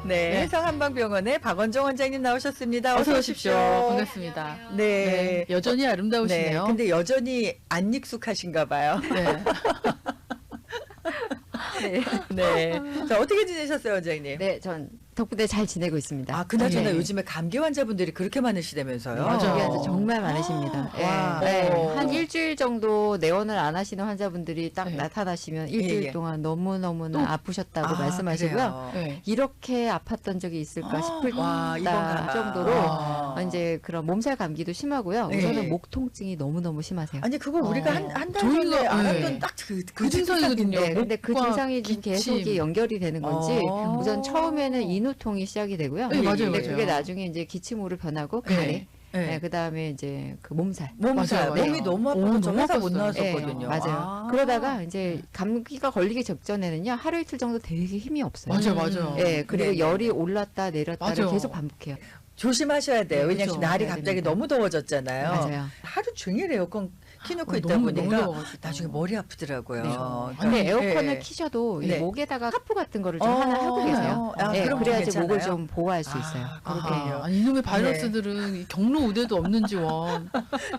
네, 성한방병원의 박원정 원장님 나오셨습니다. 어서 오십시오. 반갑습니다. 네. 여전히 아름다우시네요. 네, 근데 여전히 안 익숙하신가 봐요. 네. 네. 네. 자, 어떻게 지내셨어요, 원장님? 네, 전 덕분에 잘 지내고 있습니다. 아, 그나저나 네. 요즘에 감기 환자분들이 그렇게 많으시다면서요? 맞아요. 감기 환자 정말 많으십니다. 와. 네. 오. 한 일주일 정도 내원을 안 하시는 환자분들이 딱 네. 나타나시면 일주일 예. 동안 너무너무나 또? 아프셨다고 아, 말씀하시고요. 그래요? 네. 이렇게 아팠던 적이 있을까 싶을 와, 이번 감기. 정도로 와. 이제 그런 몸살 감기도 심하고요. 네. 우선은 목 통증이 너무너무 심하세요. 아니, 그거 우리가 어. 한 달 저희가, 전에 알았던 네. 딱 그 증상이거든요. 네, 근데 그 목과 증상이 지금 계속 기침. 연결이 되는 건지 어. 우선 처음에는 인후통이 시작이 되고요. 네, 맞아요, 근데 맞아요. 그게 나중에 이제 기침으로 변하고 네. 가래. 네. 네, 그다음에 이제 그 몸살. 몸살, 맞아요. 몸이 너무 아파서 너무 저 회사 못 아팠어요. 나왔었거든요. 네, 맞아요. 아. 그러다가 이제 감기가 걸리기 직전에는요 하루 이틀 정도 되게 힘이 없어요. 맞아요. 네, 그리고 네, 열이 올랐다 내렸다를 맞아요. 계속 반복해요. 조심하셔야 돼요. 네, 왜냐하면 그렇죠. 날이 해야 갑자기 됩니다. 너무 더워졌잖아요. 맞아요. 하루 종일 에어컨 켜놓고 있다 너무 보니까 더워가지고. 나중에 머리 아프더라고요. 네. 그러니까 근데 에어컨을 네. 키셔도 이 네. 목에다가 하프 같은 거를 좀 하나 하고 계세요. 아, 네, 그럼 그래야지 괜찮아요? 목을 좀 보호할 수 있어요. 아, 아하. 그렇군요. 아니, 이놈의 바이러스들은 이 경로 우대도 없는지 원.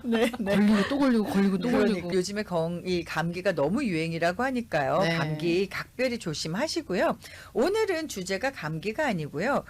네, 네. 걸리고 또 걸리고 걸리고 또 그러니까 걸리고. 요즘에 이 감기가 너무 유행이라고 하니까요. 네. 감기 각별히 조심하시고요. 오늘은 주제가 감기가 아니고요.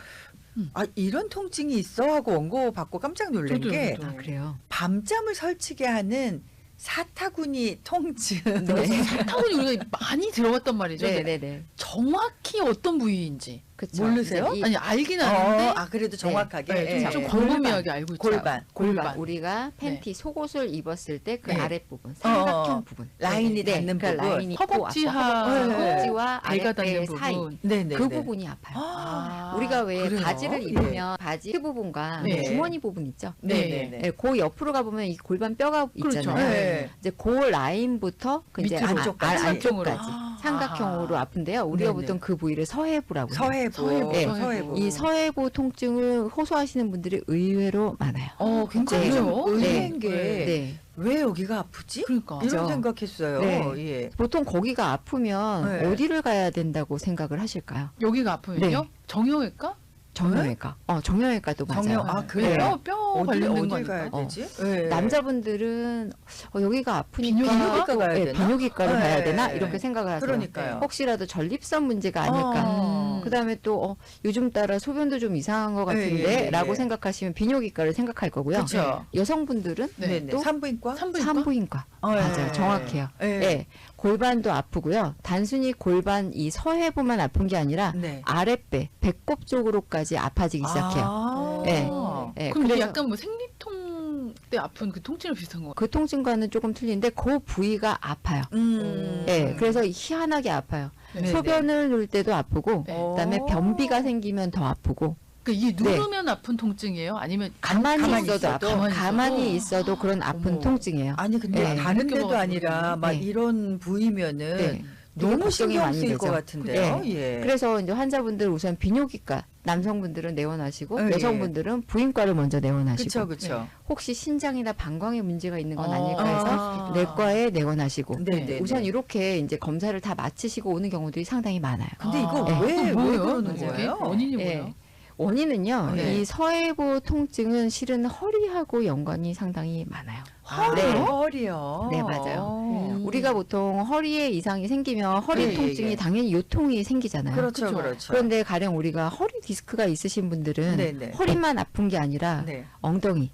아, 이런 통증이 있어 하고 원고 받고 깜짝 놀란 저도요, 게 저도. 아, 그래요. 밤잠을 설치게 하는 사타구니 통증. 네. 사타구니 우리가 많이 들어봤단 말이죠. 네, 근데 네, 네. 정확히 어떤 부위인지. 그쵸. 모르세요? 이 아니 알긴 아는데 아, 그래도 정확하게. 네, 예. 좀 네. 광범위하게 알고 있죠. 골반. 골반. 우리가 팬티 속옷을 입었을 때 그 네. 아랫부분, 삼각형 어, 부분. 라인이 닿는 그러니까 부분. 라인이 있고 허벅지하 앞서 네. 허벅지와 배가 닿는 아랫배 사이. 부분. 네네. 그 부분이 아파요. 아, 우리가 왜 그래요? 바지를 예. 입으면 바지 그 부분과 네. 주머니 부분 있죠? 네네네. 네, 그 옆으로 가보면 이 골반 뼈가 그렇죠. 있잖아요. 네. 이제 그 라인부터 그 이제 밑으로 안쪽까지. 안쪽까지 아. 삼각형으로 아픈데요. 우리가 네네. 보통 그 부위를 서해부라고 해요. 서해부. 서해부. 네. 서해부. 이 서해부 통증을 호소하시는 분들이 의외로 많아요. 굉장히 네. 좀 의외인 네. 게 네. 왜 여기가 아프지? 그러니까. 이런 그렇죠. 생각했어요. 네. 예. 보통 거기가 아프면 네. 어디를 가야 된다고 생각을 하실까요? 여기가 아프면요? 네. 정형외과? 정형외과. 정형외과도 맞아요. 정형, 아, 그래요? 네. 뼈 관련된 어디 가야 거니까. 되지? 네. 남자분들은 여기가 아프니까 비뇨기과 가야 네, 되나? 비뇨기과를 네. 가야 되나 이렇게 생각을 하세요. 그러니까요. 혹시라도 전립선 문제가 아닐까. 그다음에 또 요즘 따라 소변도 좀 이상한 것 같은데 예. 라고 생각하시면 비뇨기과를 생각할 거고요. 그렇죠. 여성분들은 네네. 또 산부인과? 산부인과. 맞아요. 정확해요. 예. 네. 골반도 아프고요. 단순히 골반 이 서해부만 아픈 게 아니라 네. 아랫배, 배꼽 쪽으로까지 아파지기 시작해요. 아. 네. 네, 그럼 이게 그래서- 약간 뭐 생리통 때 아픈 그 통증이랑 비슷한 거 같아요. 그 통증과는 조금 틀린데 그 부위가 아파요. 네, 그래서 희한하게 아파요. 네네. 소변을 놓을 때도 아프고, 네. 그다음에 변비가 생기면 더 아프고, 그러니까 이게 누르면 아픈 통증이에요? 아니면 가만히 있어도 있어도? 아파요. 가만히 가만히 있어도? 있어도 그런 아픈 어머. 통증이에요. 아니 근데 네. 다른 데도 느껴봐가지고 아니라 막 네. 이런 부위면은 네. 되게 너무 걱정이 신경 많이 쓰일 되죠. 것 같은데요. 네. 예. 그래서 이제 환자분들 우선 비뇨기과, 남성분들은 내원하시고, 네. 여성분들은 부인과를 먼저 내원하시고, 그렇죠, 그렇죠. 혹시 신장이나 방광에 문제가 있는 건 아닐까 아. 해서 내과에 내원하시고, 네네. 우선 이렇게 이제 검사를 다 마치시고 오는 경우들이 상당히 많아요. 근데 이거 아. 왜 그거 뭐예요? 그러는 이게? 거예요? 원인이 예. 뭐예요? 원인은요, 네. 이 서해부 통증은 실은 허리하고 연관이 상당히 많아요. 허리요? 네. 허리요. 네, 맞아요. 어. 우리가 보통 허리에 이상이 생기면 허리 예, 예, 통증이 예. 당연히 요통이 생기잖아요. 그렇죠, 그렇죠. 그렇죠. 그런데 가령 우리가 허리 디스크가 있으신 분들은 네네. 허리만 아픈 게 아니라 네. 엉덩이,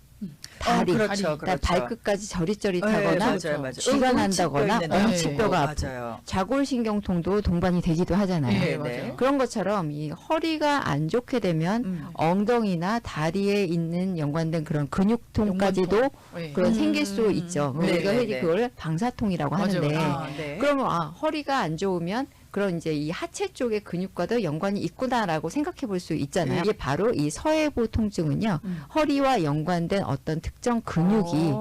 다리, 그렇죠, 그다음 그렇죠. 발끝까지 네, 저릿저릿하거나 맞아요, 맞아요. 쥐가 난다거나 응치뼈 있는 엉치뼈가 네, 아프고 맞아요. 좌골신경통도 동반이 되기도 하잖아요. 네, 네, 맞아요. 네. 그런 것처럼 이 허리가 안 좋게 되면 엉덩이나 다리에 있는 연관된 그런 근육통까지도 네. 그런 생길 수 있죠. 네, 우리가 네, 흔히 네. 그걸 방사통이라고 맞아요. 하는데 아, 네. 그러면 허리가 안 좋으면 그런 이제 이 하체 쪽의 근육과도 연관이 있구나라고 생각해 볼 수 있잖아요. 이게 바로 이 서해부 통증은요. 허리와 연관된 어떤 특정 근육이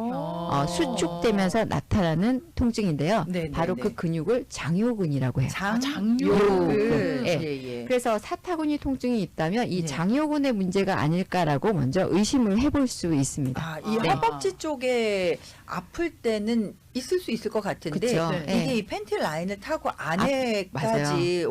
수축되면서 나타나는 통증인데요. 네, 네, 바로 네. 그 근육을 장요근이라고 해요. 장요근. 예. 예, 예. 그래서 사타구니 통증이 있다면 이 네. 장요근의 문제가 아닐까라고 먼저 의심을 해볼 수 있습니다. 아, 이 네. 허벅지 쪽에 아플 때는 있을 수 있을 것 같은데 그쵸? 네. 네. 이게 이 팬티 라인을 타고 맞아요. 안에까지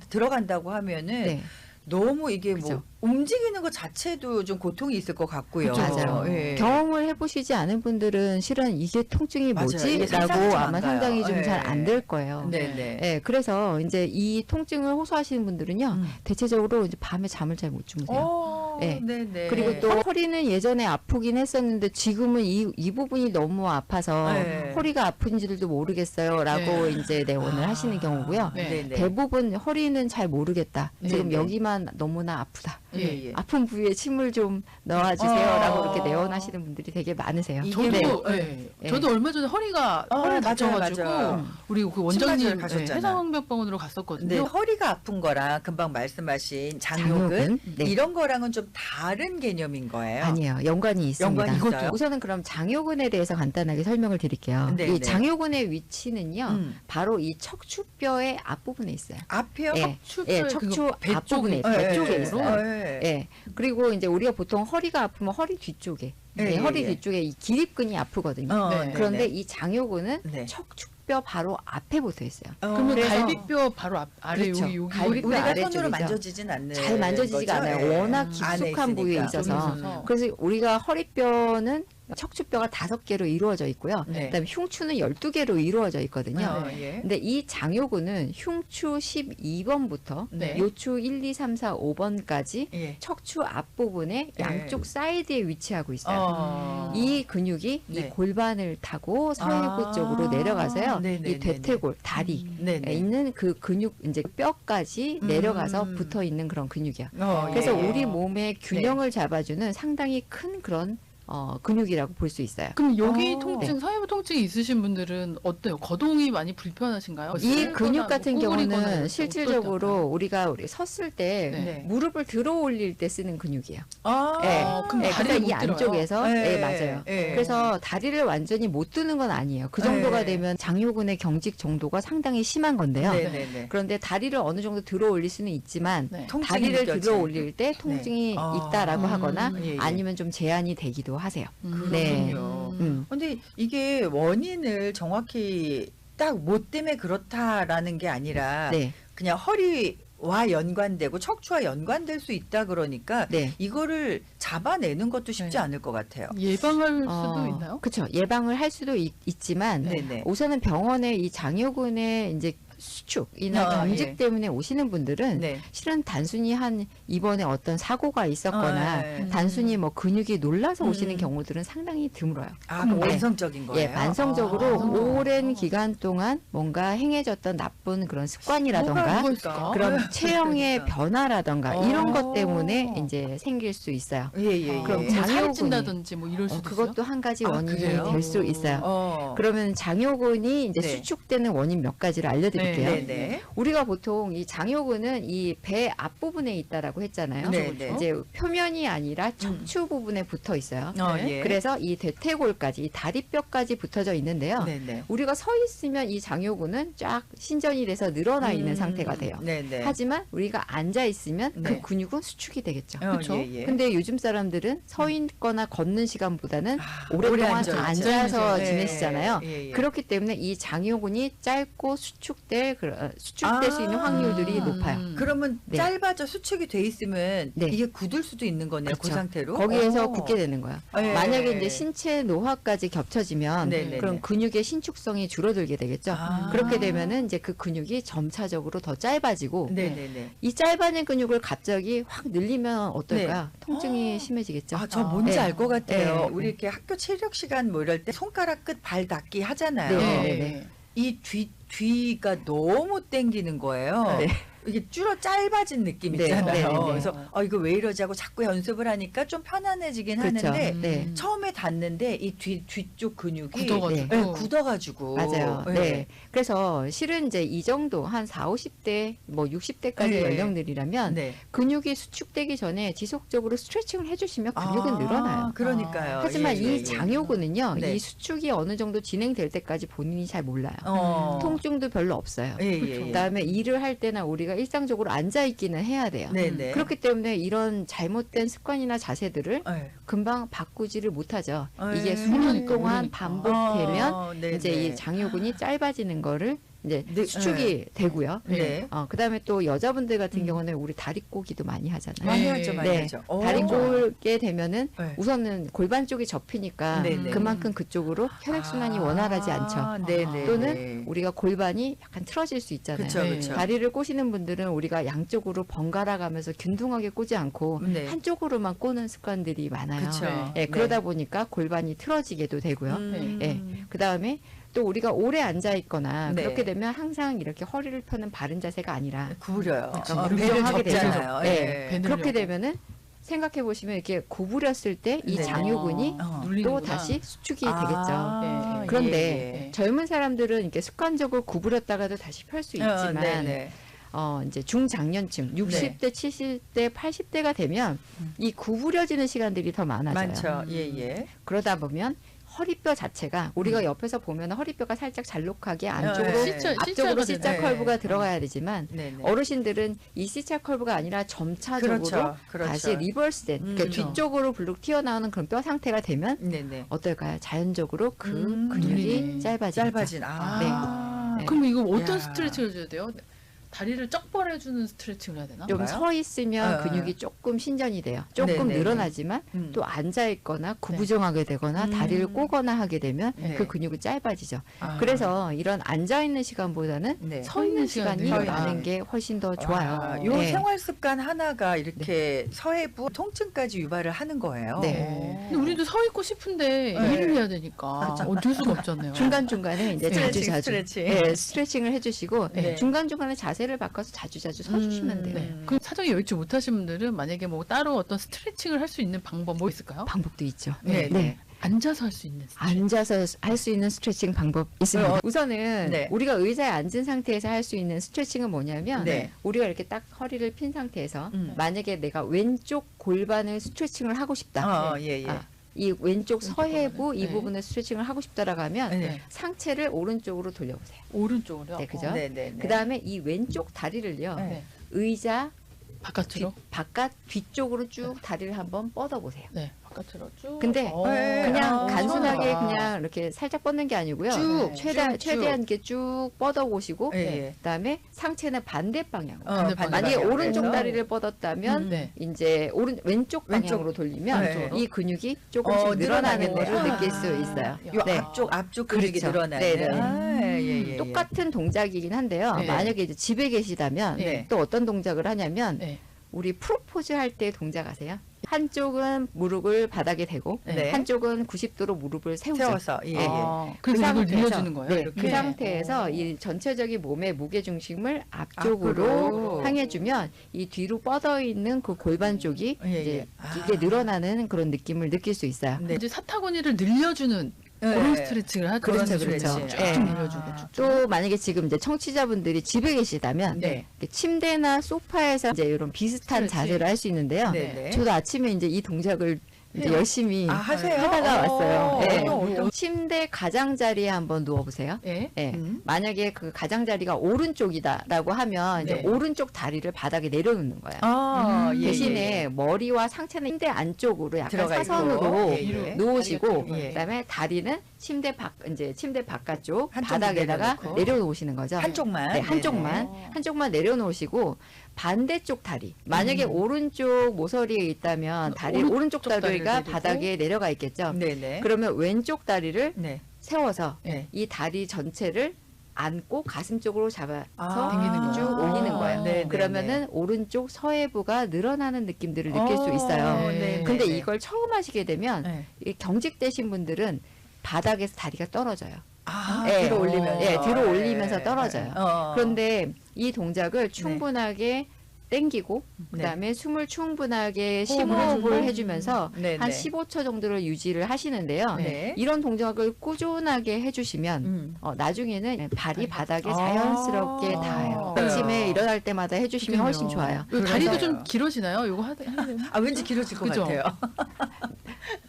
들어간다고 하면은 네. 너무 이게 뭐 그죠. 움직이는 것 자체도 좀 고통이 있을 것 같고요. 그죠. 맞아요. 예. 경험을 해보시지 않은 분들은 실은 이게 통증이 맞아요. 이게 상상이 뭐지라고 좀 아마 안 가요. 상당히 좀 예. 잘 안 될 거예요. 네네. 예, 그래서 이제 이 통증을 호소하시는 분들은요, 대체적으로 이제 밤에 잠을 잘 못 주무세요. 네. 네네. 그리고 또 허리는 예전에 아프긴 했었는데 지금은 이 부분이 너무 아파서 네. 허리가 아픈지도 모르겠어요라고 네. 이제 내원을 하시는 경우고요. 네. 네네. 대부분 허리는 잘 모르겠다. 지금 네네. 여기만 너무나 아프다. 예, 예. 아픈 부위에 침을 좀 넣어주세요라고 어. 이렇게 내원하시는 분들이 되게 많으세요. 이게 저도 네. 예. 저도 얼마 전에 허리가 허리를 맞아요, 다쳐가지고 맞아요. 우리 그 침 원장님 맞으러 가셨잖아. 해상병원으로 갔었거든요. 네, 허리가 아픈 거랑 금방 말씀하신 장요근 네. 이런 거랑은 좀 다른 개념인 거예요. 아니에요. 연관이 있습니다. 연관이 있어요? 우선은 그럼 장요근에 대해서 간단하게 설명을 드릴게요. 네, 이 네. 장요근의 위치는요. 음. 바로 이 척추뼈의 앞부분에 있어요. 앞이요? 예, 척추뼈 예, 그거 척추 배 앞부분에 쪽에 배 쪽에 예, 있어요. 예. 예. 그리고 이제 우리가 보통 허리가 아프면 허리 뒤쪽에, 예, 예, 허리 예. 뒤쪽에 이 기립근이 아프거든요. 네. 그런데 네네. 이 장요근은 네. 척추뼈 바로 앞에 붙어 있어요. 그러면 그래서- 갈비뼈 바로 아래 그렇죠. 여기 갈비뼈 우리가 아래쪽이죠. 손으로 만져지진 않는 잘 만져지지가 거죠? 않아요. 예. 워낙 안에 깊숙한 부위에 있으니까. 있어서. 있어서. 그래서 우리가 허리뼈는 척추뼈가 5개로 이루어져 있고요. 네. 그다음에 흉추는 12개로 이루어져 있거든요. 어, 예. 근데 이 장요근은 흉추 12번부터 네. 요추 1, 2, 3, 4, 5번까지 예. 척추 앞부분의 네. 양쪽 사이드에 위치하고 있어요. 어. 이 근육이 네. 이 골반을 타고 서해부 아. 쪽으로 내려가서요. 네네네네. 이 대퇴골, 다리 네네. 있는 그 근육 이제 뼈까지 내려가서 음. 붙어 있는 그런 근육이야. 어, 그래서 예. 우리 몸의 균형을 잡아주는 상당히 큰 그런 근육이라고 볼 수 있어요. 그럼 여기 어. 통증, 서해부 통증이 있으신 분들은 어때요? 거동이 많이 불편하신가요? 이 쓸거나 근육 뭐 같은 구부리거나 이럴 경우는 때 실질적으로 우리가 섰을 때 네. 무릎을 들어 올릴 때 쓰는 근육이에요. 아, 예. 그럼 예, 다리를 그래서 이 못 들어요? 안쪽에서 예, 맞아요. 예. 그래서 다리를 완전히 못 드는 건 아니에요. 그 정도가 예. 되면 장요근의 경직 정도가 상당히 심한 건데요. 네네네. 그런데 다리를 어느 정도 들어 올릴 수는 있지만 네. 통증이 다리를 느껴지는. 들어 올릴 때 통증이 아. 있다라고 하거나 예, 예. 아니면 좀 제한이 되기도 하세요. 네. 그렇군요. 음. 근데 이게 원인을 정확히 딱 뭐 때문에 그렇다라는 게 아니라 네. 그냥 허리와 연관되고 척추와 연관될 수 있다 그러니까 네. 이거를 잡아내는 것도 쉽지 네. 않을 것 같아요. 예방할 수도 있나요? 그렇죠. 예방을 할 수도 있지만 네네. 우선은 병원에 이 장요근의 이제 수축이나 아, 경직 예. 때문에 오시는 분들은 네. 실은 단순히 한 이번에 어떤 사고가 있었거나 아, 예. 단순히 뭐 근육이 놀라서 오시는 음. 경우들은 상당히 드물어요. 아, 그럼 네. 만성적인 거예요? 예, 만성적으로 아. 오랜 기간 동안 뭔가 행해졌던 나쁜 그런 습관이라던가 뭐가 있을까? 그런 네. 체형의 그러니까. 변화라던가 어. 이런 것 때문에 이제 생길 수 있어요. 예, 예, 예. 그럼 뭐 살이 장요근이- 찐다든지 뭐 이럴 수도 있어요? 그것도 한 가지 아, 원인이 그래요? 될 수 있어요. 그러면 장요근이 이제 네. 수축되는 원인 몇 가지를 알려드릴게요. 네, 네. 우리가 보통 이 장요근은 이 배 앞부분에 있다라고 했잖아요. 네, 네. 이제 표면이 아니라 척추 부분에 붙어 있어요. 예. 그래서 이 대퇴골까지, 이 다리뼈까지 붙어져 있는데요. 네, 네. 우리가 서 있으면 이 장요근은 쫙 신전이 돼서 늘어나 있는 상태가 돼요. 네, 네. 하지만 우리가 앉아 있으면 네. 그 근육은 수축이 되겠죠. 그렇죠. 근데 요즘 사람들은 서 있거나 걷는 시간보다는 오래 오랫동안 앉아있죠. 앉아서 네. 지내시잖아요. 예, 예. 그렇기 때문에 이 장요근이 짧고 수축될 수 있는 아. 확률들이 높아요. 그러면 네. 짧아져 수축이 돼 있으면 네. 이게 굳을 수도 있는 거네요. 그 그렇죠. 상태로. 거기에서 오. 굳게 되는 거야. 예. 만약에 이제 신체 노화까지 겹쳐지면 네, 네, 그럼 네. 근육의 신축성이 줄어들게 되겠죠. 아. 그렇게 되면은 이제 그 근육이 점차적으로 더 짧아지고 네, 네, 네. 이 짧아진 근육을 갑자기 확 늘리면 어떨까요? 통증이 심해지겠죠. 아, 저 뭔지 네. 알 것 같아요. 네. 우리 이렇게 학교 체력 시간 뭐 이럴 때 손가락 끝 발 닿기 하잖아요. 네, 네, 네. 이 뒤가 너무 땡기는 거예요. 네. 이게 짧아진 느낌 네, 있잖아요. 네, 네, 네. 그래서 이거 왜 이러지 하고 자꾸 연습을 하니까 좀 편안해지긴 그렇죠. 하는데 네. 처음에 닿는데 이 뒤쪽 근육이 굳어가지고. 네, 굳어가지고 맞아요. 네. 그래서 실은 이제 이 정도 한 40, 50대 뭐 60대까지 네. 연령들이라면 네. 근육이 수축되기 전에 지속적으로 스트레칭을 해주시면 근육은 아, 늘어나요. 그러니까요. 하지만 예, 예, 이 예. 장요근은요, 네. 이 수축이 어느 정도 진행될 때까지 본인이 잘 몰라요. 통증도 별로 없어요. 예, 예, 예. 그다음에 일을 할 때나 우리가 일상적으로 앉아 있기는 해야 돼요. 네네. 그렇기 때문에 이런 잘못된 습관이나 자세들을 네. 금방 바꾸지를 못하죠. 네. 이게 수년 그러니까, 동안 그러니까. 반복되면 네네. 이제 이 장요근이 짧아지는 거를 이제 네, 수축이 되고요. 네. 그다음에 또 여자분들 같은 경우는 우리 다리 꼬기도 많이 하잖아요. 많이 네. 하죠, 많이 네. 하죠. 다리 오. 꼬게 되면은 네. 우선은 골반 쪽이 접히니까 네, 네. 그만큼 그쪽으로 혈액순환이 원활하지 않죠. 네네. 또는 우리가 골반이 약간 틀어질 수 있잖아요. 그렇죠, 네. 그렇죠. 다리를 꼬시는 분들은 우리가 양쪽으로 번갈아 가면서 균등하게 꼬지 않고 네. 한쪽으로만 꼬는 습관들이 많아요. 그렇죠. 예, 그러다 보니까 골반이 틀어지게도 되고요. 예. 그다음에 또 우리가 오래 앉아 있거나 네. 그렇게 되면 항상 이렇게 허리를 펴는 바른 자세가 아니라 구부려요. 그렇죠. 배를 무정하게 되죠. 접잖아요. 네. 예. 배 그렇게 늘려고. 되면은 생각해 보시면 이렇게 구부렸을 때 이 네. 장요근이 어. 또 눌리는구나. 다시 수축이 아, 되겠죠. 예. 그런데 예, 예. 젊은 사람들은 이렇게 습관적으로 구부렸다가도 다시 펼 수 있지만 네네. 이제 중장년층 60대, 70대, 80대가 되면 이 구부려지는 시간들이 더 많아져요. 많죠. 예예. 그러다 보면 허리뼈 자체가 우리가 옆에서 보면 허리뼈가 살짝 잘록하게 안쪽으로 네. C자, 앞쪽으로 C자가 C자 되네. 컬브가 들어가야 되지만 네네. 어르신들은 이 C자 컬브가 아니라 점차적으로 그렇죠. 그렇죠. 다시 리버스된 그러니까 그렇죠. 뒤쪽으로 블룩 튀어나오는 그런 뼈 상태가 되면 네네. 어떨까요? 자연적으로 그 근육이 눌리네. 짧아지죠. 짧아진. 아. 네. 그럼 이거 어떤 야. 스트레칭을 줘야 돼요? 다리를 쩍 벌어주는 스트레칭을 해야 되나? 좀 봐요? 서 있으면 어, 근육이 조금 신전이 돼요. 조금 네네네. 늘어나지만 음. 또 앉아 있거나 구부정하게 되거나 다리를 꼬거나 하게 되면 네. 그 근육이 짧아지죠. 아. 그래서 이런 앉아 있는 시간보다는 네. 서 있는 시간이 시간이 많은 게 훨씬 더 좋아요. 아, 요 네. 생활 습관 하나가 이렇게 서해부 통증까지 유발을 하는 거예요. 네. 근데 우리도 서 있고 싶은데 네. 일을 해야 되니까 어쩔 수가 없잖아요. 중간 중간에 이제 스트레칭, 자주 스트레칭. 네, 스트레칭을 해주시고 네. 중간 중간에 자세를 바꿔서 자주 서주시면 돼요. 네. 그럼 사정이 여의치 못하신 분들은 만약에 뭐 따로 어떤 스트레칭을 할 수 있는 방법 뭐 있을까요? 방법도 있죠. 네. 네. 앉아서 할 수 있는 스트레칭. 앉아서 할 수 있는 스트레칭 방법 있습니다. 우선은 네. 우리가 의자에 앉은 상태에서 할 수 있는 스트레칭은 뭐냐면 네. 우리가 이렇게 딱 허리를 핀 상태에서 음. 만약에 내가 왼쪽 골반을 스트레칭을 하고 싶다. 예예. 이 왼쪽 서해부 이 네. 부분을 스트레칭을 하고 싶다라고 하면 네. 상체를 오른쪽으로 돌려보세요. 오른쪽으로요? 네, 그죠? 네네. 그다음에 이 왼쪽 다리를요. 네. 의자 바깥으로? 바깥 뒤쪽으로 쭉 다리를 한번 뻗어보세요. 네, 바깥으로 쭉. 근데 네. 그냥 아, 단순하게 시원하다. 그냥 이렇게 살짝 뻗는 게 아니고요. 쭉, 최대한 쭉, 쭉. 이렇게 쭉 뻗어보시고 예. 그다음에 상체는 반대 방향으로. 반대 만약에 방향으로. 오른쪽 그래서 다리를 뻗었다면 네. 이제 왼쪽 방향으로 돌리면 네. 이 근육이 조금씩 늘어나는 늘어나겠네. 거를 아. 느낄 수 있어요. 요 네. 앞쪽 근육이 그렇죠. 늘어나네. 네네. 아, 예. 똑같은 동작이긴 한데요. 네. 만약에 이제 집에 계시다면 네. 또 어떤 동작을 하냐면 네. 우리 프로포즈 할 때 동작 아세요? 한쪽은 무릎을 바닥에 대고 네. 한쪽은 90도로 무릎을 세우죠. 세워서 예. 아, 그래서 그 이걸 상태에서, 늘려주는 거예요? 네, 이렇게? 그 상태에서 이 전체적인 몸의 무게 중심을 앞쪽으로 앞으로. 향해주면 이 뒤로 뻗어 있는 그 골반 쪽이 예, 이제 예. 아. 이게 늘어나는 그런 느낌을 느낄 수 있어요. 네. 이제 사타구니를 늘려주는 네. 그런 스트레칭을 하죠. 그렇죠, 그렇죠. 쭉 네. 늘려주고 아. 쭉쭉. 또 만약에 지금 이제 청취자분들이 집에 계시다면 네. 이렇게 침대나 소파에서 이제 이런 비슷한 스트레칭. 자세를 할 수 있는데요. 네네. 저도 아침에 이제 이 동작을 이제 해요. 열심히 아, 하세요? 하다가 왔어요. 네. 어떤 침대 가장자리에 한번 누워보세요. 네. 예. 음. 만약에 그 가장자리가 오른쪽이다라고 하면 이제 네. 오른쪽 다리를 바닥에 내려놓는 거예요. 아, 예, 대신에 예. 머리와 상체는 침대 안쪽으로 약간 들어가 사선으로 있고. 예, 예. 놓으시고 예. 그다음에 다리는 침대 바깥쪽 한쪽 바닥에다가 내려놓고. 내려놓으시는 거죠. 한쪽만. 네, 한쪽만 어. 한쪽만 내려놓으시고 반대쪽 다리 만약에 오른쪽 모서리에 있다면 다리 오른쪽 다리를 다리가 내리고. 바닥에 내려가 있겠죠. 네네. 그러면 왼쪽 다리를 네. 세워서 네. 이 다리 전체를 안고 가슴 쪽으로 잡아서 당기는 거. 쭉 올리는 거예요. 네, 네, 그러면은 오른쪽 서해부가 늘어나는 느낌들을 느낄 수 있어요. 네. 근데 네. 이걸 처음 하시게 되면 네. 이 경직되신 분들은 바닥에서 다리가 떨어져요. 아, 예. 들어 올리면서. 예, 들어 올리면서 예. 떨어져요. 어. 그런데 이 동작을 충분하게 땡기고 네. 그다음에 숨을 충분하게 호흡을 심호흡을 해주고. 해주면서 네네. 한 15초 정도를 유지를 하시는데요. 네. 이런 동작을 꾸준하게 해주시면 나중에는 발이 바닥에 자연스럽게 아. 닿아요. 네. 아침에 일어날 때마다 해주시면 훨씬 좋아요. 이거 다리도 그래서요. 좀 길어지나요? 이거 해야 되나? 아, 왠지 길어질 것 그죠? 같아요.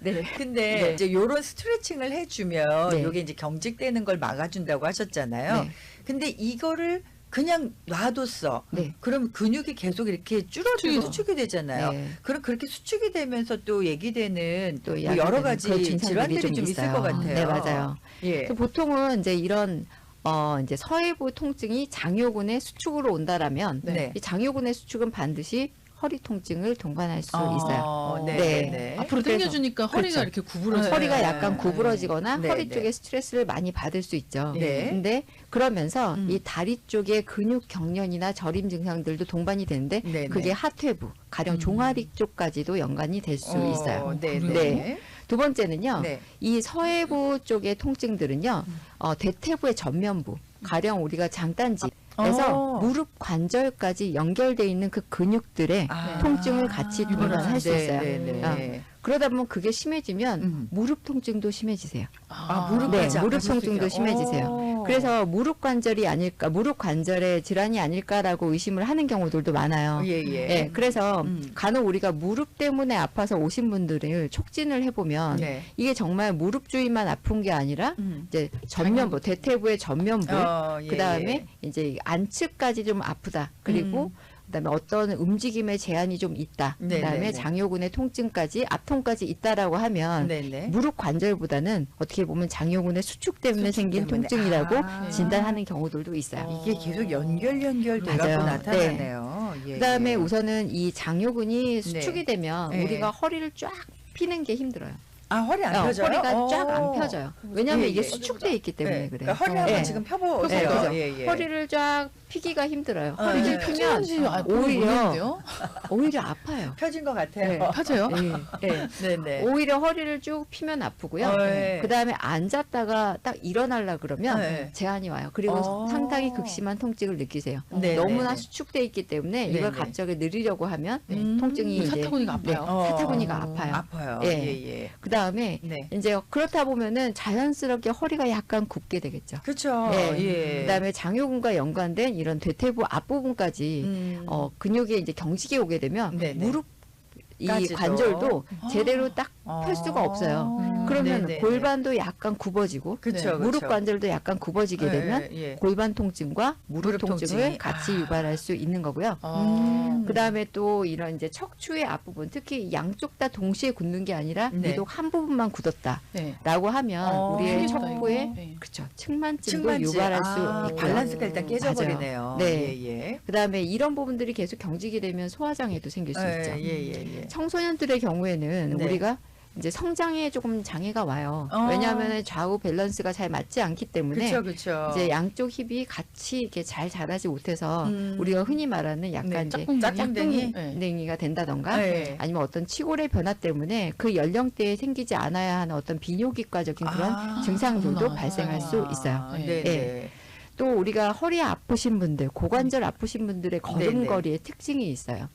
네. 근데 네. 이제 요런 스트레칭을 해주면 네. 요게 이제 경직되는 걸 막아준다고 하셨잖아요. 네. 근데 이거를 그냥 놔뒀어. 네. 그럼 근육이 계속 이렇게 줄어들고 수축이 수축이 되잖아요. 네. 그럼 그렇게 수축이 되면서 또 얘기되는 또 뭐 약간 여러 가지 그런 질환들이 좀 있을 있어요. 것 같아요. 네, 맞아요. 예. 그래서 보통은 이제 이런 이제 서해부 통증이 장요근의 수축으로 온다라면 네. 이 장요근의 수축은 반드시 허리 통증을 동반할 수 있어요. 네. 네. 네. 앞으로 그래서- 당겨주니까 허리가 그렇죠. 이렇게 구부러져. 허리가 네. 약간 구부러지거나 네. 허리 네. 쪽에 스트레스를 많이 받을 수 있죠. 네. 근데 그러면서 음. 이 다리 쪽에 근육 경련이나 저림 증상들도 동반이 되는데 네. 그게 하퇴부, 가령 종아리 쪽까지도 연관이 될 수 있어요. 네. 그래요? 네. 두 번째는요. 네. 이 서해부 쪽의 통증들은요. 대퇴부의 전면부, 가령 우리가 장단지에서 무릎 관절까지 연결돼 있는 그 근육들의 통증을 같이 동반할 수 있어요. 네. 그러다 보면 그게 심해지면 무릎 통증도 심해지세요. 무릎까지 네, 무릎 아플 수 통증도 있어요. 심해지세요. 그래서 무릎 관절이 아닐까, 무릎 관절에 질환이 아닐까라고 의심을 하는 경우들도 많아요. 예. 네, 그래서 음. 간혹 우리가 무릎 때문에 아파서 오신 분들을 촉진을 해보면 네. 이게 정말 무릎 주위만 아픈 게 아니라 이제 전면부, 대퇴부의 전면부, 예, 그 다음에 예. 이제 안측까지 좀 아프다. 그리고 그다음에 어떤 움직임의 제한이 좀 있다. 네, 그다음에 네, 네. 장요근의 통증까지 앞통까지 있다라고 하면 네네. 무릎 관절보다는 어떻게 보면 장요근의 수축 때문에 생긴 때문에. 통증이라고 아. 진단하는 경우들도 있어요. 이게 계속 연결 돼갖고 맞아요. 나타나네요. 예, 그다음에 예. 우선은 이 장요근이 수축이 되면 네. 우리가 허리를 쫙 피는 게 힘들어요. 허리 안 펴져요? 허리가 쫙 안 펴져요. 왜냐하면 예, 이게 예. 수축돼 있기 때문에 네. 그래요. 그러니까 허리 한번 예. 지금 펴보세요. 그죠? 예, 예. 허리를 쫙 피기가 힘들어요. 네. 허리를 네. 피면 오히려 오히려 아파요. 펴진 것 같아요. 네. 펴져요? 네. 네네. 오히려 허리를 쭉 피면 아프고요. 네. 그 다음에 앉았다가 딱 일어나려 그러면 네. 제한이 와요. 그리고 어. 상당히 극심한 통증을 느끼세요. 네, 너무나 네, 네. 수축돼 있기 때문에 네, 이걸 네. 갑자기 느리려고 하면 통증이 이제 사타구니가 아파요. 사타구니가 아파요. 아파요. 예. 예. 그 다음에 네. 이제 그렇다 보면은 자연스럽게 허리가 약간 굽게 되겠죠. 그렇죠. 네. 예. 그다음에 장요근과 연관된 이런 대퇴부 앞부분까지 근육이 이제 경직이 오게 되면 네네. 무릎 이 까지도. 관절도 제대로 딱 펼 수가 없어요. 그러면 네네. 골반도 약간 굽어지고 그쵸, 무릎 그쵸. 관절도 약간 굽어지게 되면 예. 골반 통증과 무릎 무릎 통증을 통증이. 같이 유발할 수 있는 거고요. 그다음에 또 이런 이제 척추의 앞부분, 특히 양쪽 다 동시에 굳는 게 아니라 네. 유독 한 부분만 굳었다라고 네. 하면 우리의 힘들다, 척부에 이거. 네. 그렇죠. 측만증도 측만증. 유발할 수 있고요. 밸런스가 일단 깨져버리네요. 네. 예. 그다음에 이런 부분들이 계속 경직이 되면 소화장애도 생길 수 있죠. 예. 청소년들의 경우에는 네. 우리가 이제 성장에 조금 장애가 와요. 왜냐하면 좌우 밸런스가 잘 맞지 않기 때문에 그렇죠. 이제 양쪽 힙이 같이 이렇게 잘 자라지 못해서 우리가 흔히 말하는 약간 네, 이제 짝꿍댕이? 짝꿍댕이가 된다던가 네. 아니면 어떤 치골의 변화 때문에 그 연령대에 생기지 않아야 하는 어떤 비뇨기과적인 그런 증상들도 그렇구나. 발생할 수 있어요. 네. 네. 또 우리가 허리 아프신 분들, 고관절 아프신 분들의 걸음걸이의 특징이 있어요.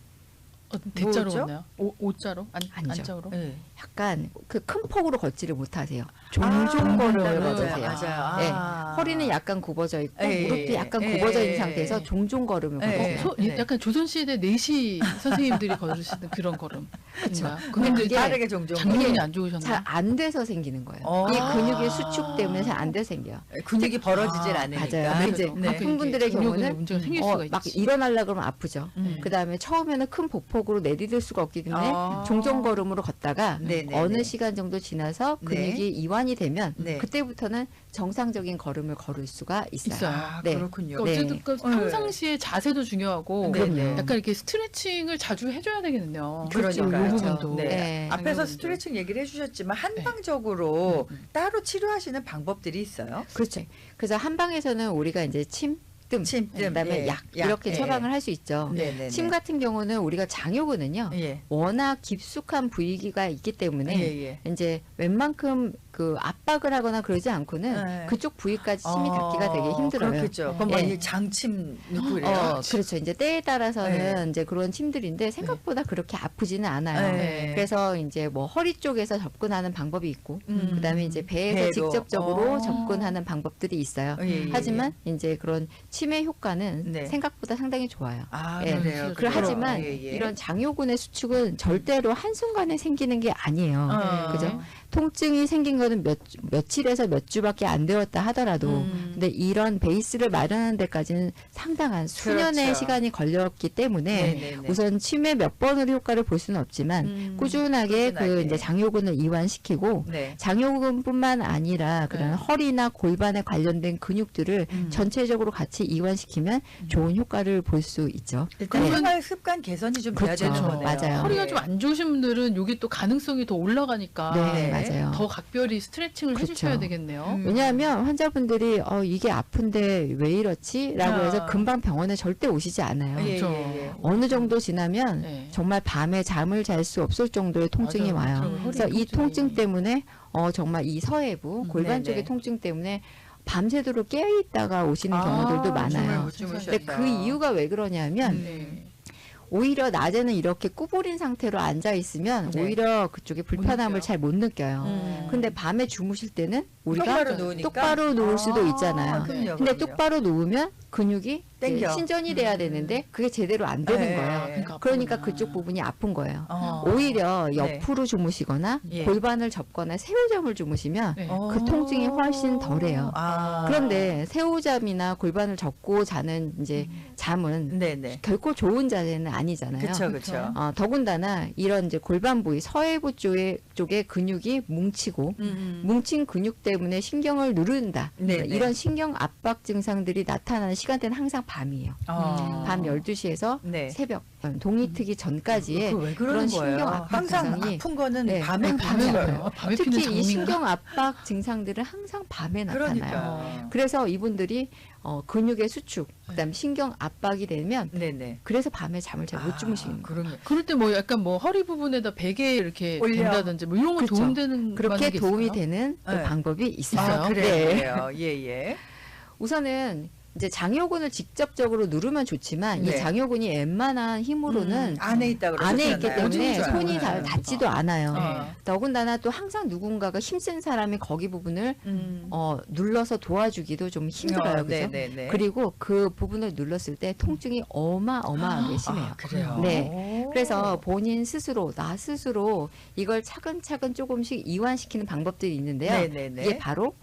대자로 뭐죠? 걷나요? 오자로? 아니죠. 안짝으로? 네. 약간 그 큰 폭으로 걷지를 못하세요. 종종 걸음을 걸으세요. 맞아요. 네. 아. 허리는 약간 굽어져 있고 예, 무릎도 약간 예, 굽어져 예, 있는 상태에서 예. 종종 걸음을 걸으세요. 네. 약간 조선시대 내시 선생님들이 걸으시는 그런 걸음. 그쵸. 그런가요? 근데 근데 그게 빠르게 종종. 장면이 안 좋으셨나요? 잘 안 돼서 생기는 거예요. 어. 이 근육의 수축 때문에 잘 안 돼서 생겨요. 근육이 벌어지질 않으니까. 맞아요. 근데 이제 네. 아픈 분들의 근육에 경우는 문제가 생길 수가 막 있지. 일어나려 그러면 아프죠. 그 다음에 처음에는 큰 보폭으로 내디딜 수가 없기 때문에 종종 걸음으로 걷다가 네네네. 어느 시간 정도 지나서 근육이 네. 이완이 되면 네. 그때부터는 정상적인 걸음을 걸을 수가 있어요. 있어요. 아, 네. 그렇군요. 그러니까 어쨌든 네. 그 평상시에 자세도 중요하고 그럼요. 약간 이렇게 스트레칭을 자주 해줘야 되겠네요. 그러니까요. 이 그렇죠. 부분도. 네. 네. 앞에서 장면도. 스트레칭 얘기를 해주셨지만 한방적으로 따로 치료하시는 방법들이 있어요. 그렇죠. 그래서 한방에서는 우리가 이제 침, 뜸, 그다음에 예. 약 이렇게 예. 처방을 할 수 있죠. 네네네. 침 같은 경우는 우리가 장요근은요. 예. 워낙 깊숙한 부위가 있기 때문에 예. 이제 웬만큼 그 압박을 하거나 그러지 않고는 네. 그쪽 부위까지 침이 닿기가 되게 힘들어요. 그렇겠죠. 그럼 뭐 예. 이 장침 넣고 그래요. 그렇죠. 이제 때에 따라서는 이제 그런 침들인데 생각보다 그렇게 아프지는 않아요. 네. 그래서 이제 뭐 허리 쪽에서 접근하는 방법이 있고, 그다음에 이제 배에서 배로. 직접적으로 접근하는 방법들이 있어요. 예. 하지만 이제 그런 침의 효과는 네. 생각보다 상당히 좋아요. 아, 예. 그래요. 하지만 예. 이런 장요근의 수축은 절대로 한순간에 생기는 게 아니에요. 어. 그죠? 통증이 생긴 거는 며칠에서 몇 주밖에 안 되었다 하더라도 근데 이런 베이스를 마련하는 데까지는 상당한 수년의 그렇죠. 시간이 걸렸기 때문에 네네네. 우선 치매 몇 번으로 효과를 볼 수는 없지만 꾸준하게 그 이제 장요근을 이완시키고 네. 장요근뿐만 아니라 그런 네. 허리나 골반에 관련된 근육들을 전체적으로 같이 이완시키면 좋은 효과를 볼 수 있죠. 일단 그러면- 생활 습관 개선이 좀 돼야 그렇죠. 되는 거네요. 맞아요. 허리가 네. 좀 안 좋으신 분들은 여기 또 가능성이 더 올라가니까 네, 네. 맞아요. 더 각별히 스트레칭을 그렇죠. 해주셔야 되겠네요. 왜냐하면 환자분들이 이게 아픈데 왜 이렇지라고 해서 아. 금방 병원에 절대 오시지 않아요. 예, 그렇죠. 예, 예. 어느 정도 지나면 네. 정말 밤에 잠을 잘 수 없을 정도의 통증이 맞아요. 와요. 허리 그래서 이 통증이. 통증 때문에 정말 이 서해부 골반 네네. 쪽의 통증 때문에 밤새도록 깨어 있다가 오시는 경우들도 많아요. 춤을 못 세상에. 주무셨다. 근데 그 이유가 왜 그러냐면 네. 오히려 낮에는 이렇게 구부린 상태로 앉아 있으면 네. 오히려 그쪽에 불편함을 느껴요. 잘 못 느껴요. 근데 밤에 주무실 때는 우리가 똑바로 누우니까? 똑바로 누울 수도 있잖아요. 그럼요, 근데 그럼요. 똑바로 누우면 근육이 땡겨. 이제 신전이 돼야 되는데 그게 제대로 안 되는 네. 거예요. 그러니까 그러니까 아프구나. 그쪽 부분이 아픈 거예요. 어. 오히려 네. 옆으로 주무시거나 예. 골반을 접거나 새우잠을 주무시면 네. 그 통증이 훨씬 덜해요. 아. 그런데 새우잠이나 골반을 접고 자는 이제 잠은 네네. 결코 좋은 자세는 아니잖아요. 그렇죠, 그렇죠. 더군다나 이런 이제 골반 부위 서해부 쪽에 근육이 뭉치고 뭉친 근육 때문에 신경을 누른다. 네, 그러니까 네. 이런 신경 압박 증상들이 나타나는 시간대는 항상 밤이에요. 밤 12시에서 네. 새벽 동이 트기 전까지의 그거 왜 그러는 그런 거예요? 신경 압박 항상 증상이 아픈 거는 네. 밤에 네, 밤에 밤에 와요. 밤에 피는 특히 이 장미가. 신경 압박 증상들은 항상 밤에 나타나요. 그러니까. 그래서 이분들이 근육의 수축, 그다음 에 신경 압박이 되면 네네. 그래서 밤에 잠을 잘 못 주무시는 거예요. 그러면 그럴 때 뭐 약간 뭐 허리 부분에다 베개 이렇게 올려. 된다든지 뭐 이런 거 그렇죠. 도움되는 그렇게 만한 게 도움이 있어요? 되는 또 네. 방법이 있어요. 있어요? 그래요, 네. 그래요. 예, 예. 우선은 이제 장요근을 직접적으로 누르면 좋지만 네. 이 장요근이 웬만한 힘으로는 안에 있다 그러셨잖아요. 안에 있기 때문에 어디 손이 있어요? 잘 닿지도 않아요. 네. 더군다나 또 항상 누군가가 힘센 사람이 거기 부분을 눌러서 도와주기도 좀 힘들어요. 그죠? 네네네. 그리고 그 부분을 눌렀을 때 통증이 어마어마하게 심해요. 그래요. 네. 그래서 본인 스스로 나 스스로 이걸 차근차근 조금씩 이완시키는 방법들이 있는데요. 네네네. 이게 바로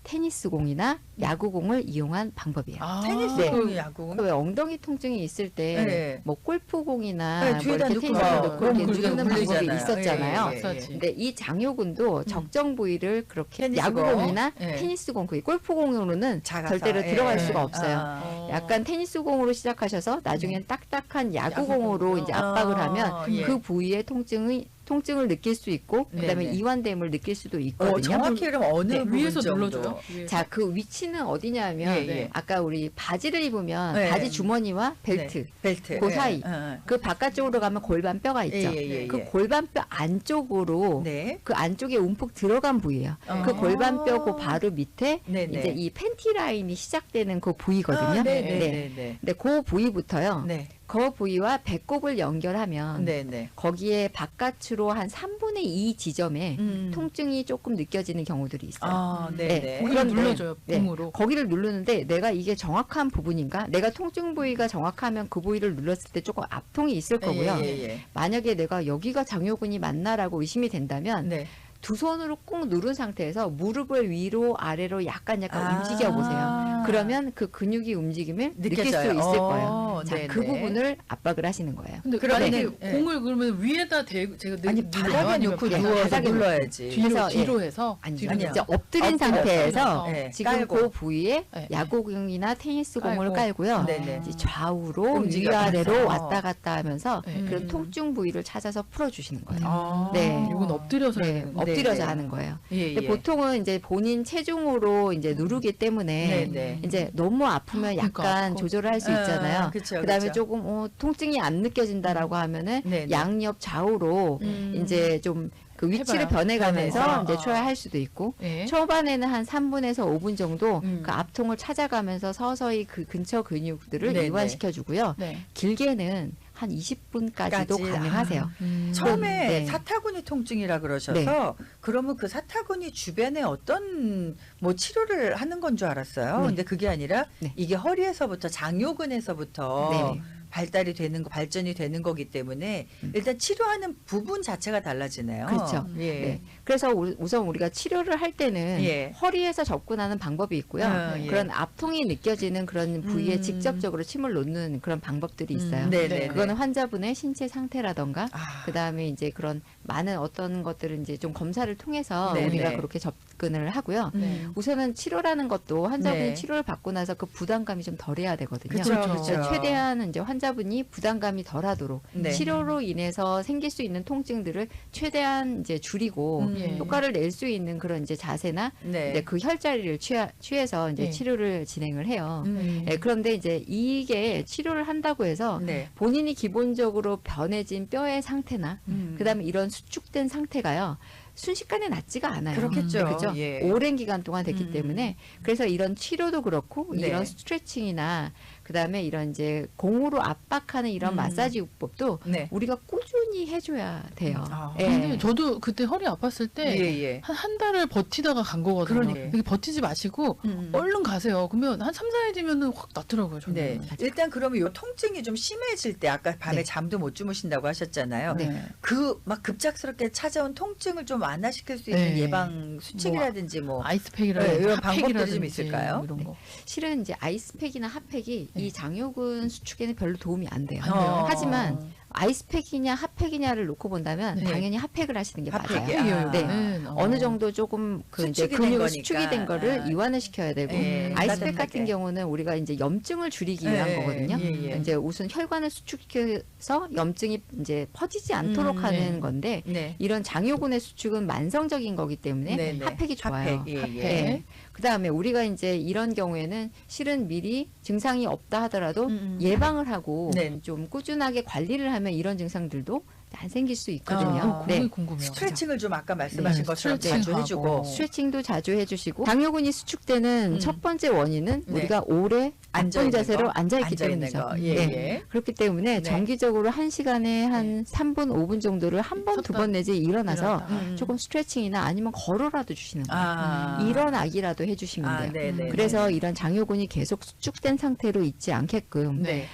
테니스공이나 야구공을 이용한 방법이에요. 테니스 네. 공이 야구. 왜 엉덩이 통증이 있을 때 네. 뭐 골프공이나 네, 뭐 뒤에다 이렇게 놓고 테니스를 막 놓고 이렇게 굴리잖아요. 누르는 방법이 굴리잖아요. 있었잖아요. 예, 예, 예. 마사지. 근데 이 장요근도 적정 부위를 그렇게 테니스공. 야구공이나 예. 테니스공, 그 골프공으로는 작아서. 절대로 예. 들어갈 예. 수가 없어요. 아. 약간 테니스공으로 시작하셔서 나중엔 딱딱한 야구공으로 이제 압박을 하면 예. 그 부위의 통증을 느낄 수 있고 그다음에 네네. 이완됨을 느낄 수도 있거든요. 정확히 그럼 어느 네, 부분 위에서 정도? 눌러줘요. 위에서. 자, 그 위치는 어디냐면 예, 예. 아까 우리 바지를 입으면 네. 바지 주머니와 벨트 네, 벨트. 그 예. 사이. 어. 그 바깥쪽으로 가면 골반뼈가 있죠. 예, 예, 예, 그 예. 골반뼈 안쪽으로 네. 그 안쪽에 움푹 들어간 부위예요. 어. 그 골반뼈 그 바로 밑에 네네. 이제 이 팬티 라인이 시작되는 그 부위거든요. 아, 네. 네네네. 근데 그 부위부터요. 네. 그 부위와 배꼽을 연결하면 네네. 거기에 바깥으로 한 3분의 2 지점에 통증이 조금 느껴지는 경우들이 있어요. 아, 네. 네네. 거기를 그런데, 눌러줘요. 네. 붕으로. 거기를 누르는데 내가 이게 정확한 부분인가? 내가 통증 부위가 정확하면 그 부위를 눌렀을 때 조금 압통이 있을 거고요. 예, 예, 만약에 내가 여기가 장요근이 맞나라고 의심이 예. 된다면 네. 두 손으로 꾹 누른 상태에서 무릎을 위로 아래로 약간 움직여 보세요. 그러면 그 근육이 움직임을 느낄 수 느껴져요. 있을 거예요. 자, 네네. 그 부분을 압박을 하시는 거예요. 근데 그러면은, 만약에 예. 공을 그러면 위에다 대고 제가 아니 누르면 바닥에 아니면 놓고 그냥 누워서 바닥에 눌러야지. 뒤로 그래서, 뒤로 해서 아니, 뒤로 아니요. 이제 엎드린 엎드려서. 상태에서 네, 지금 깔고. 그 부위에 네. 야구공이나 테니스공을 깔고. 깔고요. 네네. 이제 좌우로 움직여가면서. 위아래로 왔다 갔다 하면서 네. 그런 통증 부위를 찾아서 풀어주시는 거예요. 아. 네. 이건 엎드려서 해야 네, 되는 거. 엎드려서 네네. 하는 거예요. 예, 근데 예. 보통은 이제 본인 체중으로 이제 누르기 때문에 네네. 이제 너무 아프면 그러니까 약간 아프고. 조절을 할 수 있잖아요. 그쵸, 그다음에 그쵸. 조금 통증이 안 느껴진다라고 하면은 네네. 양옆 좌우로 이제 좀 그 위치를 해봐요. 변해가면서 변해서. 이제 초야할 수도 있고 예. 초반에는 한 3분에서 5분 정도 음. 그 압통을 찾아가면서 서서히 그 근처 근육들을 네네. 이완시켜 주고요. 네. 길게는 한 20분까지도 까지. 가능하세요. 처음에 네. 사타구니 통증이라 그러셔서 그러면 그 사타구니 주변에 어떤 뭐 치료를 하는 건 줄 알았어요. 네. 근데 그게 아니라 네. 이게 허리에서부터 장요근에서부터 네네. 발달이 되는 거, 발전이 되는 거기 때문에 일단 치료하는 부분 자체가 달라지네요. 그렇죠. 예. 네. 그래서 우선 우리가 치료를 할 때는 예. 허리에서 접근하는 방법이 있고요. 예. 그런 압통이 느껴지는 그런 부위에 음. 직접적으로 침을 놓는 그런 방법들이 있어요. 네네. 그거는 환자분의 신체 상태라던가 아. 그다음에 이제 그런 많은 어떤 것들을 이제 좀 검사를 통해서 네네. 우리가 그렇게 접근을 하고요. 네. 우선은 치료라는 것도 환자분이 네. 치료를 받고 나서 그 부담감이 좀 덜해야 되거든요. 그렇죠. 그렇죠. 그래서 최대한 이제 환자분이 부담감이 덜하도록 네. 치료로 인해서 생길 수 있는 통증들을 최대한 이제 줄이고 예. 효과를 낼 수 있는 그런 이제 자세나 네. 이제 그 혈자리를 취해서 이제 네. 치료를 진행을 해요. 음. 예, 그런데 이제 이게 치료를 한다고 해서 네. 본인이 기본적으로 변해진 뼈의 상태나 그다음에 이런 수축된 상태가요. 순식간에 낫지가 않아요. 그렇겠죠. 그죠? 예. 오랜 기간 동안 됐기 때문에 그래서 이런 치료도 그렇고 네. 이런 스트레칭이나 그다음에 이런 이제 공으로 압박하는 이런 마사지 요법도 네. 우리가 꾸준히 해줘야 돼요. 아. 예. 근데 저도 그때 허리 아팠을 때 예. 한 달을 버티다가 간 거거든요. 그러니까. 근데 버티지 마시고 얼른 가세요. 그러면 한 3, 4일 뒤면은 확 낫더라고요, 저는. 네. 일단 그러면 요 통증이 좀 심해질 때 아까 밤에 네. 잠도 못 주무신다고 하셨잖아요. 네. 그 막 급작스럽게 찾아온 통증을 좀 완화시킬 수 있는 네. 예방 수칙이라든지 뭐 아이스팩이라든지 네, 이런 방법들이 핫팩이라든지 좀 있을까요? 이런 거. 실은 이제 아이스팩이나 핫팩이 네. 이 장요근 수축에는 별로 도움이 안 돼요. 안 돼요. 하지만 아이스팩이냐 핫팩이냐를 놓고 본다면 네. 당연히 핫팩을 하시는 게 핫팩이요? 맞아요. 아. 네. 네. 어느 정도 조금 그 이제 수축이 된 근육 거니까. 수축이 된 거를 아. 이완을 시켜야 되고 예, 아이스팩 따뜻하게. 같은 경우는 우리가 이제 염증을 줄이기 위한 예, 거거든요. 예. 이제 우선 혈관을 수축시켜서 염증이 이제 퍼지지 않도록 하는 네. 건데 네. 이런 장요근의 수축은 만성적인 거기 때문에 네, 네. 핫팩이 좋아요. 핫팩, 예, 예. 네. 그다음에 우리가 이제 이런 경우에는 실은 미리 증상이 없다 하더라도 예방을 하고 네. 좀 꾸준하게 관리를 하면 이런 증상들도 안 생길 수 있거든요. 아, 그게 네. 궁금해요. 스트레칭을 좀 아까 말씀하신 네, 것처럼 스트레칭 자주 해주고 하고. 스트레칭도 자주 해주시고 장요근이 수축되는 첫 번째 원인은 네. 우리가 오래 앉아 나쁜 있는 자세로 거? 앉아있기 앉아있는 때문이죠. 거. 예, 네. 예. 그렇기 때문에 네. 정기적으로 1시간에 한 3분, 5분 정도를 한 번, 두 번 내지 일어나서 일어났다가. 조금 스트레칭이나 아니면 걸어라도 주시는 거예요. 아. 일어나기라도 해주시면 아, 돼요. 네네. 그래서 이런 장요근이 계속 수축된 상태로 있지 않게끔 네.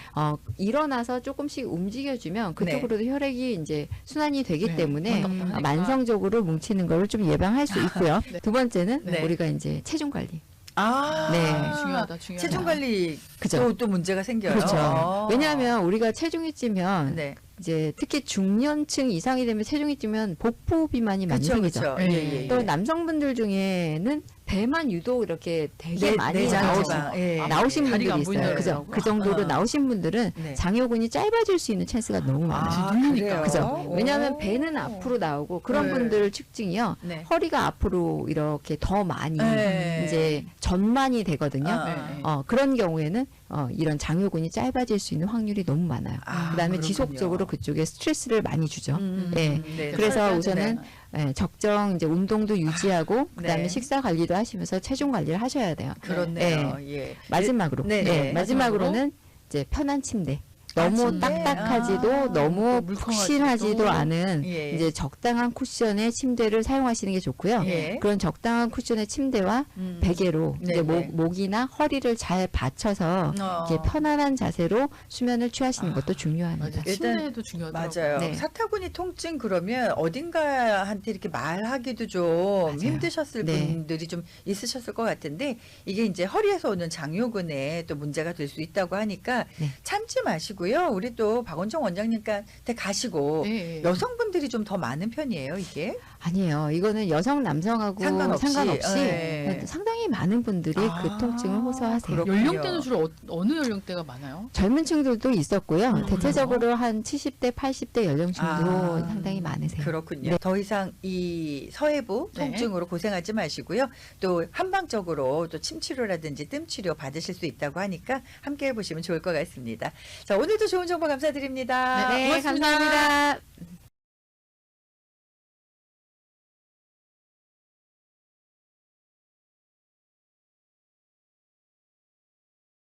일어나서 조금씩 움직여주면 네. 그쪽으로도 혈액이 이제 순환이 되기 네. 때문에 왔다 갔다 하니까. 만성적으로 뭉치는 걸 좀 예방할 수 있고요. 네. 두 번째는 네. 우리가 이제 체중 관리. 아. 네. 중요하다, 중요하다. 체중 관리 그죠? 또 문제가 생겨요. 그렇죠. 아. 왜냐하면 우리가 체중이 찌면 네. 이제 특히 중년층 이상이 되면 체중이 찌면 복부 비만이 많이 그렇죠, 생기죠. 그렇죠. 네. 예, 예, 또 예. 남성분들 중에는 배만 유독 이렇게 되게 많이 내장 나오신 지방. 예. 나오신 다리가 분들이 안 있어요. 그죠? 보인다고 그 정도로 아. 나오신 분들은 네. 장요근이 짧아질 수 있는 찬스가 너무 많아요. 아, 누르니까. 그래요? 그죠? 오. 왜냐하면 배는 앞으로 나오고 그런 네. 분들 측증이요. 네. 허리가 앞으로 이렇게 더 많이 네. 이제 전만이 되거든요. 아. 그런 경우에는 이런 장요근이 짧아질 수 있는 확률이 너무 많아요. 아, 그다음에 그렇군요. 지속적으로 그쪽에 스트레스를 많이 주죠. 네. 네. 그래서 털 우선은 적정 이제 운동도 유지하고 그다음에 네. 식사 관리도 하시면서 체중 관리를 하셔야 돼요. 그렇네요. 예. 마지막으로 네, 네. 마지막으로는 이제 편한 침대. 너무 침대? 딱딱하지도 아, 너무 또 물컹하지도. 푹신하지도 않은 예. 이제 적당한 쿠션의 침대를 사용하시는 게 좋고요. 예. 그런 적당한 쿠션의 침대와 베개로 네, 이제 네. 목이나 허리를 잘 받쳐서 이렇게 편안한 자세로 수면을 취하시는 것도 중요합니다. 맞아. 일단 침대도 중요하더라고요. 맞아요. 네. 사타구니 통증 그러면 어딘가한테 이렇게 말하기도 좀 맞아요. 힘드셨을 네. 분들이 좀 있으셨을 것 같은데 이게 이제 허리에서 오는 장요근에 또 문제가 될 수 있다고 하니까 네. 참지 마시고요. 우리 또 박원정 원장님한테 가시고 네. 여성분들이 좀 더 많은 편이에요, 이게? 아니에요. 이거는 여성 남성하고 상관없이. 상관없이 네. 상당히 많은 분들이 아, 그 통증을 호소하세요. 그렇군요. 연령대는 주로 어느 연령대가 많아요? 젊은 층들도 있었고요. 대체적으로 한 70대, 80대 연령층도 아, 상당히 많으세요. 그렇군요. 네. 더 이상 이 서해부 네. 통증으로 고생하지 마시고요. 또 한방적으로 또 침치료라든지 뜸치료 받으실 수 있다고 하니까 함께 해보시면 좋을 것 같습니다. 자, 오늘도 좋은 정보 감사드립니다. 네, 네, 고맙습니다. 감사합니다.